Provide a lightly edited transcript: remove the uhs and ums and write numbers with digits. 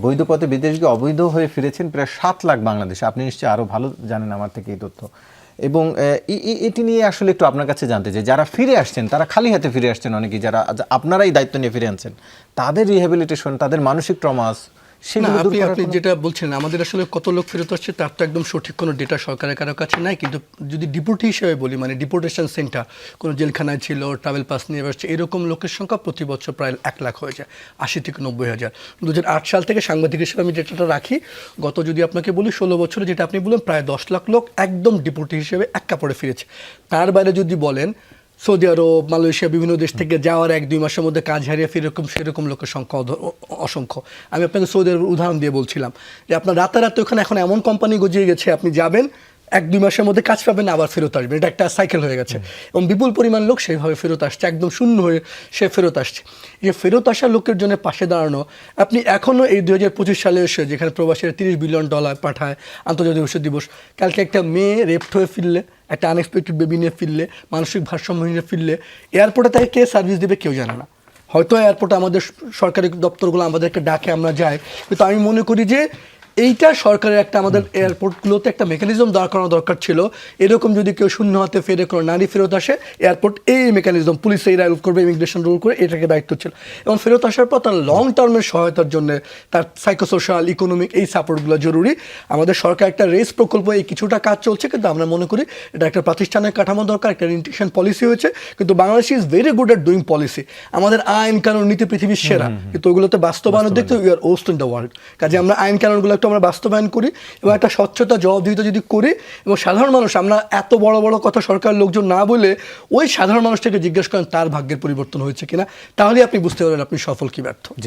বৈধ পথে বিদেশ গিয়ে অবৈধ হয়ে ফিরেছেন প্রায় 7 লাখ বাংলাদেশি। আপনি নিশ্চয়ই আরও ভালো জানেন আমার থেকে এই তথ্য। এবং এটি নিয়ে আসলে একটু আপনার কাছে জানতে চাই, যারা ফিরে আসছেন তারা খালি হাতে ফিরে আসছেন অনেকেই, যারা আপনারাই দায়িত্ব নিয়ে ফিরে আনছেন, তাদের রিহ্যাবিলিটেশন, তাদের মানসিক ট্রমাস, না, সেগুলো দূর করার আপনি যেটা বলছেন আমাদের আসলে কত লোক ফেরত আসছে তার তো একদম সঠিক কোনো ডেটা সরকারের কারো কাছে নাই, কিন্তু যদি ডিপোর্টি হিসেবে বলি, মানে ডিপোর্টেশন সেন্টার কোনো জেলখানায় ছিল, ট্রাভেল পাস নিয়ে আসছে, এরকম লোকের সংখ্যা প্রতি বছর প্রায় 1 লাখ হয়ে যায়, 80 থেকে 90 হাজার। 2008 সাল থেকে সাংবাদিক হিসেবে আমি ডেটাটা রাখি, গত যদি আপনাকে বলি 16 বছরে যেটা আপনি বললেন প্রায় 10 লাখ লোক একদম ডিপোর্টি হিসেবে এক কাপড়ে ফিরেছে। তার বাইরে যদি বলেন সৌদি আরব, মালয়েশিয়া, বিভিন্ন দেশ থেকে যাওয়ার 1-2 মাসের মধ্যে কাজ হারিয়ে সেরকম লোকের সংখ্যা অসংখ্য। আমি আপনাকে সৌদি আরবের উদাহরণ দিয়ে বলছিলাম যে আপনার রাতারাতি ওখানে এখন এমন কোম্পানি গজিয়ে গেছে, আপনি যাবেন 1-2 মাসের মধ্যে কাজ পাবেন, আবার ফেরত আসবেন, এটা একটা সাইকেল হয়ে গেছে। এবং বিপুল পরিমাণ লোক সেইভাবে ফেরত আসছে, একদম শূন্য হয়ে সে ফেরত আসছে। যে ফেরত আসা লোকের জন্য পাশে দাঁড়ানো, আপনি এখনও এই 2025 সালে এসে যেখানে প্রবাসীরা $30 বিলিয়ন পাঠায় আন্তর্জাতিক শিশু দিবস, কালকে একটা মেয়ে রেপ্ট হয়ে ফিরলে, একটা আনএক্সপেক্টেড বেবি নিয়ে ফিরলে, মানসিক ভারসাম্য নিয়ে ফিরলে, এয়ারপোর্টে তাকে কে সার্ভিস দেবে কেউ জানে না। হয়তো এয়ারপোর্টে আমাদের সরকারি দপ্তরগুলো আমাদেরকে ডাকে, আমরা যাই, কিন্তু আমি মনে করি যে এইটা সরকারের একটা, আমাদের এয়ারপোর্টগুলোতে একটা মেকানিজম দাঁড় করানো দরকার ছিল। এরকম যদি কেউ শূন্য হাতে ফেরে কোনো নারী ফেরত আসে, এয়ারপোর্ট এই মেকানিজম, পুলিশ এই রুল করবে, ইমিগ্রেশন রুল করে, এটাকে দায়িত্ব ছিল। এবং ফেরত আসার পর তার লং টার্মের সহায়তার জন্য তার সাইকোসোশ্যাল, ইকোনমিক এই সাপোর্টগুলো জরুরি। আমাদের সরকার একটা রেস প্রকল্প, এই কিছুটা কাজ চলছে, কিন্তু আমরা মনে করি এটা একটা প্রাতিষ্ঠানিক কাঠামো দরকার, একটা ইন্টিগ্রেশন পলিসি হয়েছে, কিন্তু Bangladesh is very good at doing policy. আমাদের আইন কানুন নীতি পৃথিবীর সেরা, কিন্তু ওইগুলোতে বাস্তবায়নের দিক থেকে we are worst in the world. কাজে আমরা আইন কানুনগুলো একটু আমরা বাস্তবায়ন করি এবং একটা স্বচ্ছতা, জবাবদিহিতা যদি করি, এবং সাধারণ মানুষ, আমরা এত বড় বড় কথা সরকারের লোকজন না বলে ওই সাধারণ মানুষটাকে জিজ্ঞেস করেন তার ভাগ্যের পরিবর্তন হয়েছে কিনা, তাহলে আপনি বুঝতে পারবেন আপনি সফল কি ব্যর্থ। জি,